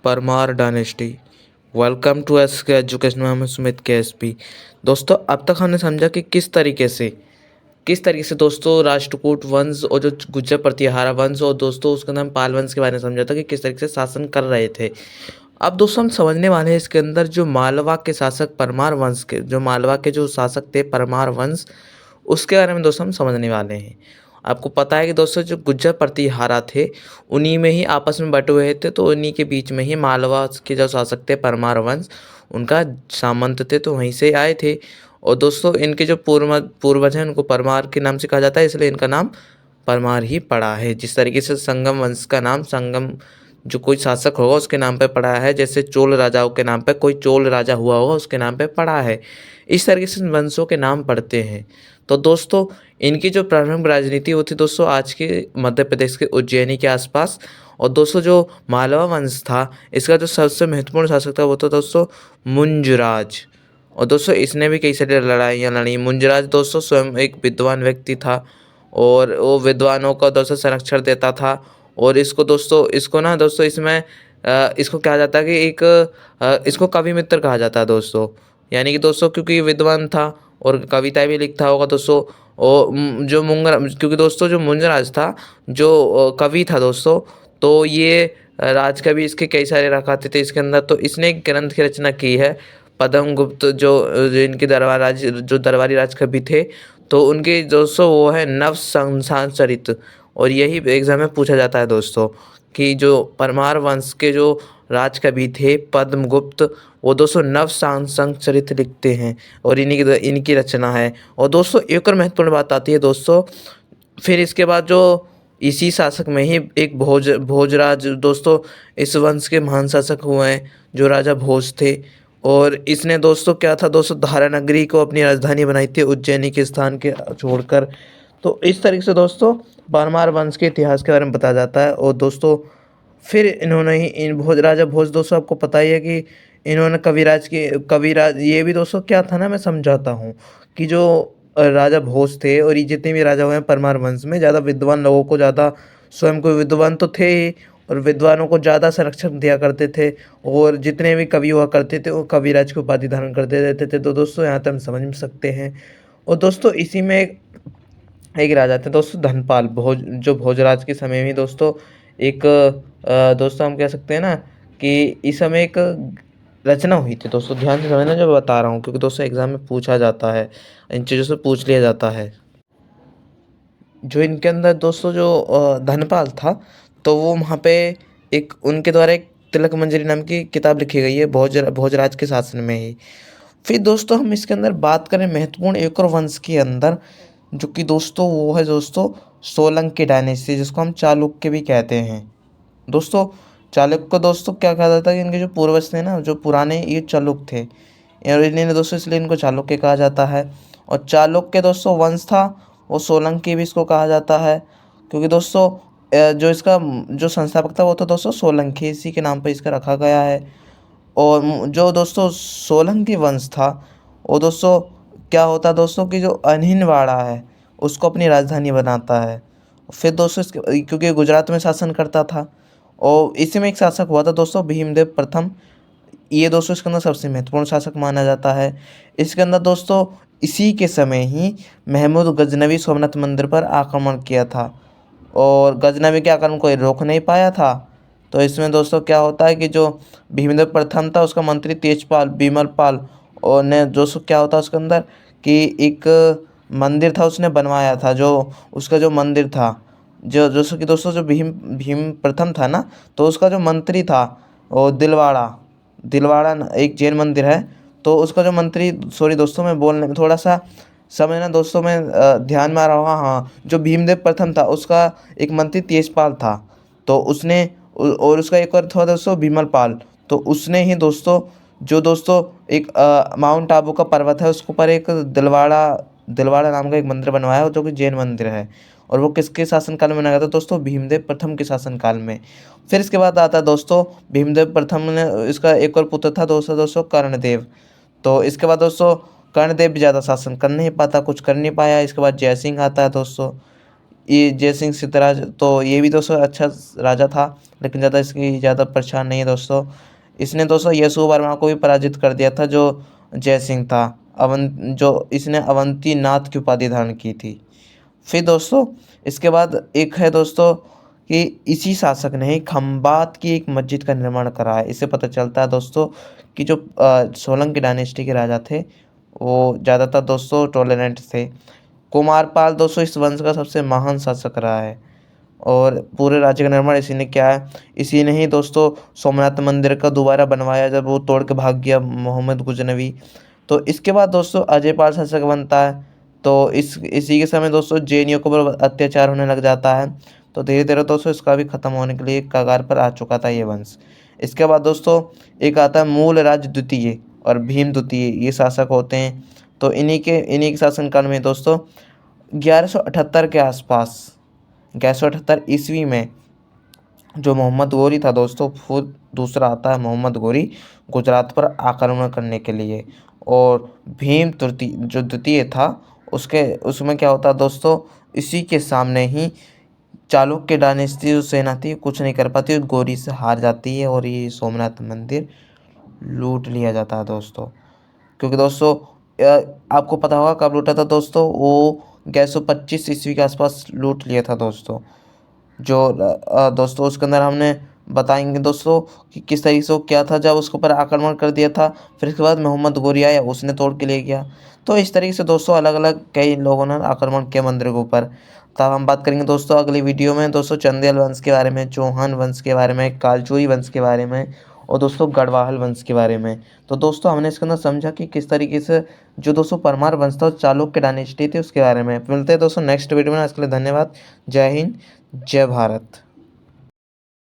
Parmar dynasty. Welcome to S K education में, हम सुमित के एस पी। दोस्तों, अब तक हमने समझा कि किस तरीके से दोस्तों राष्ट्रकूट वंश और जो गुर्जर प्रतिहारा वंश और दोस्तों उसका नाम पाल वंश के बारे में समझा था कि किस तरीके से शासन कर रहे थे। अब दोस्तों हम समझने वाले हैं इसके अंदर जो मालवा के शासक परमार वंश के जो मालवा के जो शासक थे परमार वंश, उसके बारे में दोस्तों हम समझने वाले हैं। आपको पता है कि दोस्तों जो गुर्जर प्रतिहारा थे उन्हीं में ही आपस में बटे हुए थे, तो उन्हीं के बीच में ही मालवा के जो शासक थे परमार वंश, उनका सामंत थे, तो वहीं से आए थे। और दोस्तों इनके जो पूर्वज हैं उनको परमार के नाम से कहा जाता है, इसलिए इनका नाम परमार ही पड़ा है। जिस तरीके से संगम वंश का नाम संगम जो कोई शासक होगा उसके नाम पे पड़ा है, जैसे चोल राजाओं के नाम पे कोई चोल राजा हुआ होगा उसके नाम पे पड़ा है, इस तरीके से वंशों के नाम पड़ते हैं। तो दोस्तों इनकी जो प्रारंभिक राजनीति होती दोस्तों आज के मध्य प्रदेश के उज्जैनी के आसपास। और दोस्तों जो मालवा वंश था इसका जो सबसे महत्वपूर्ण शासक था वो था दोस्तों मुंजराज। और दोस्तों इसने भी कई सारी लड़ाइयाँ लड़ी। मुंजराज दोस्तों स्वयं एक विद्वान व्यक्ति था और वो विद्वानों का दोस्तों संरक्षण देता था। और इसको ना दोस्तों इसमें इसको कहा जाता है कि इसको कवि मित्र कहा जाता है दोस्तों। यानी कि दोस्तों क्योंकि विद्वान था और कविताएं भी लिखता होगा दोस्तों। और जो मुंगर क्योंकि दोस्तों जो मुंजराज था जो कवि था दोस्तों, तो ये राजकवि इसके कई सारे रखाते थे इसके अंदर। तो इसने एक ग्रंथ की रचना की है पद्म गुप्त, जो इनके दरबारी राजकवि थे, तो उनके दोस्तों वो है नव संसारचरित। और यही एग्जाम में पूछा जाता है दोस्तों कि जो परमार वंश के जो राजकवि थे पद्मगुप्त, वो दोस्तों नव संचरित लिखते हैं और इनकी रचना है। और दोस्तों एक और महत्वपूर्ण बात आती है दोस्तों, फिर इसके बाद जो इसी शासक में ही एक भोजराज दोस्तों इस वंश के महान शासक हुए हैं, जो राजा भोज थे। और इसने दोस्तों क्या था दोस्तों धारानगरी को अपनी राजधानी बनाई थी उज्जैनी के स्थान के छोड़कर। तो इस तरीके से दोस्तों परमार वंश के इतिहास के बारे में बताया जाता है। और दोस्तों फिर इन्होंने ही इन राजा भोज दोस्तों आपको पता ही है कि इन्होंने कविराज ये भी दोस्तों क्या था ना, मैं समझाता हूँ कि जो राजा भोज थे और ये जितने भी राजा हुए हैं परमार वंश में, ज़्यादा विद्वान लोगों को ज़्यादा, स्वयं को विद्वान तो थे ही और विद्वानों को ज़्यादा संरक्षण दिया करते थे। और जितने भी कवि हुआ करते थे वो कविराज की उपाधि धारण करते रहते थे। तो दोस्तों यहाँ तक हम समझ सकते हैं। और दोस्तों इसी में एक राजा थे दोस्तों धनपाल जो भोजराज के समय में दोस्तों एक दोस्तों हम कह सकते हैं ना कि इस समय एक रचना हुई थी दोस्तों। ध्यान से समझना जो बता रहा हूँ, क्योंकि दोस्तों एग्जाम में पूछा जाता है, इन चीज़ों से पूछ लिया जाता है। जो इनके अंदर दोस्तों जो धनपाल था, तो वो वहाँ पे एक उनके द्वारा एक तिलक मंजरी नाम की किताब लिखी गई है भोजराज के शासन में ही। फिर दोस्तों हम इसके अंदर बात करें महत्वपूर्ण एक और वंश के अंदर, जो कि दोस्तों वो है दोस्तों सोलंकी डायनेस्टी, जिसको हम चालुक्य भी कहते हैं। दोस्तों चालुक्य दोस्तों क्या कहा जाता है कि इनके जो पूर्वज थे ना, जो पुराने ये चालुक्य थे और इन्हें दोस्तों इसलिए इनको चालुक्य कहा जाता है। और चालुक्य दोस्तों वंश था वो सोलंकी भी इसको कहा जाता है, क्योंकि दोस्तों जो इसका जो संस्थापक था वो तो दोस्तों सोलंकी, इसी के नाम पर इसका रखा गया है। और जो दोस्तों सोलंकी वंश था वो दोस्तों क्या होता है दोस्तों कि जो अनिनवाड़ा है उसको अपनी राजधानी बनाता है। फिर दोस्तों इसके क्योंकि गुजरात में शासन करता था और इसी में एक शासक हुआ था दोस्तों भीमदेव प्रथम। ये दोस्तों इसके अंदर सबसे महत्वपूर्ण शासक माना जाता है। इसके अंदर दोस्तों इसी के समय ही महमूद गजनवी सोमनाथ मंदिर पर आक्रमण किया था और गजनवी के आक्रमण को रोक नहीं पाया था। तो इसमें दोस्तों क्या होता है कि जो भीमदेव प्रथम था उसका मंत्री तेजपाल बीमलपाल और ने दोस्तों क्या होता है उसके अंदर कि एक मंदिर था उसने बनवाया था, जो उसका जो मंदिर था जो जैसे कि दोस्तों जो भीम प्रथम था ना, तो उसका जो मंत्री था वो दिलवाड़ा एक जैन मंदिर है, तो उसका जो मंत्री, सॉरी दोस्तों मैं बोलने में थोड़ा सा समझना दोस्तों में ध्यान में आ रहा होगा। हाँ, जो भीमदेव प्रथम था उसका एक मंत्री तेजपाल था, तो उसने और उसका एक और था दोस्तों बीमलपाल, तो उसने ही दोस्तों जो दोस्तों एक माउंट आबू का पर्वत है उसके ऊपर एक दिलवाड़ा नाम का एक मंदिर बनवाया जो कि जैन मंदिर है। और वो किसके शासनकाल में बनाया गया था दोस्तों भीमदेव प्रथम के शासनकाल में। फिर इसके बाद आता है दोस्तों भीमदेव प्रथम ने इसका एक और पुत्र था दोस्तों कर्णदेव। तो इसके बाद दोस्तों कर्णदेव भी ज़्यादा शासन कर नहीं पाता, कुछ कर नहीं पाया। इसके बाद जयसिंह आता है दोस्तों। ये जयसिंह सिद्धराज, तो ये भी दोस्तों अच्छा राजा था, लेकिन ज़्यादा परेशान नहीं है दोस्तों। इसने दोस्तों यशोवर्मा को भी पराजित कर दिया था, जो जयसिंह था। जो इसने अवंती नाथ की उपाधि धारण की थी। फिर दोस्तों इसके बाद एक है दोस्तों कि इसी शासक ने ही खंबात की एक मस्जिद का निर्माण करा है। इससे पता चलता है दोस्तों कि जो सोलंकी डायनेस्टी के राजा थे, वो ज़्यादातर दोस्तों टॉलरेंट थे। कुमारपाल दोस्तों इस वंश का सबसे महान शासक रहा है, और पूरे राज्य का निर्माण इसी ने किया है। इसी ने ही दोस्तों सोमनाथ मंदिर का दोबारा बनवाया, जब वो तोड़ के भाग गया मोहम्मद गजनवी। तो इसके बाद दोस्तों अजयपाल शासक बनता है। तो इसी के समय दोस्तों जैनियों के ऊपर अत्याचार होने लग जाता है। तो धीरे धीरे दोस्तों इसका भी खत्म होने के लिए कगार पर आ चुका था ये वंश। इसके बाद दोस्तों एक आता है मूलराज द्वितीय और भीम द्वितीय, ये शासक होते हैं। तो इन्हीं के शासनकाल में दोस्तों 1178 के आसपास, 1178 ईस्वी में जो मोहम्मद गोरी था दोस्तों, खुद दूसरा आता है मोहम्मद गोरी गुजरात पर आक्रमण करने के लिए। और भीम तृतीय जो द्वितीय था, उसमें क्या होता है दोस्तों, इसी के सामने ही चालुक्य डायनेस्टी जो सेना थी कुछ नहीं कर पाती, गोरी से हार जाती है और ये सोमनाथ मंदिर लूट लिया जाता है दोस्तों। क्योंकि दोस्तों आपको पता होगा कब लूटा था दोस्तों, वो 1125 ईस्वी के आसपास लूट लिया था दोस्तों। दोस्तों उसके अंदर हमने बताएंगे दोस्तों कि किस तरीके से वो क्या था जब उसके ऊपर आक्रमण कर दिया था। फिर इसके बाद मोहम्मद गोरी आया, उसने तोड़ के ले गया। तो इस तरीके से दोस्तों अलग अलग कई लोगों ने आक्रमण किया मंदिर के ऊपर। तब हम बात करेंगे दोस्तों अगली वीडियो में दोस्तों चंदेल वंश के बारे में, चौहान वंश के बारे में, कालचोई वंश के बारे में, और दोस्तों गढ़वाल वंश के बारे में। तो दोस्तों हमने इसके अंदर समझा कि किस तरीके से जो दोस्तों परमार वंश था, चालुक्य डायनेस्टी थी, उसके बारे में। मिलते हैं दोस्तों नेक्स्ट वीडियो में। आज के लिए धन्यवाद। जय हिंद, जय भारत।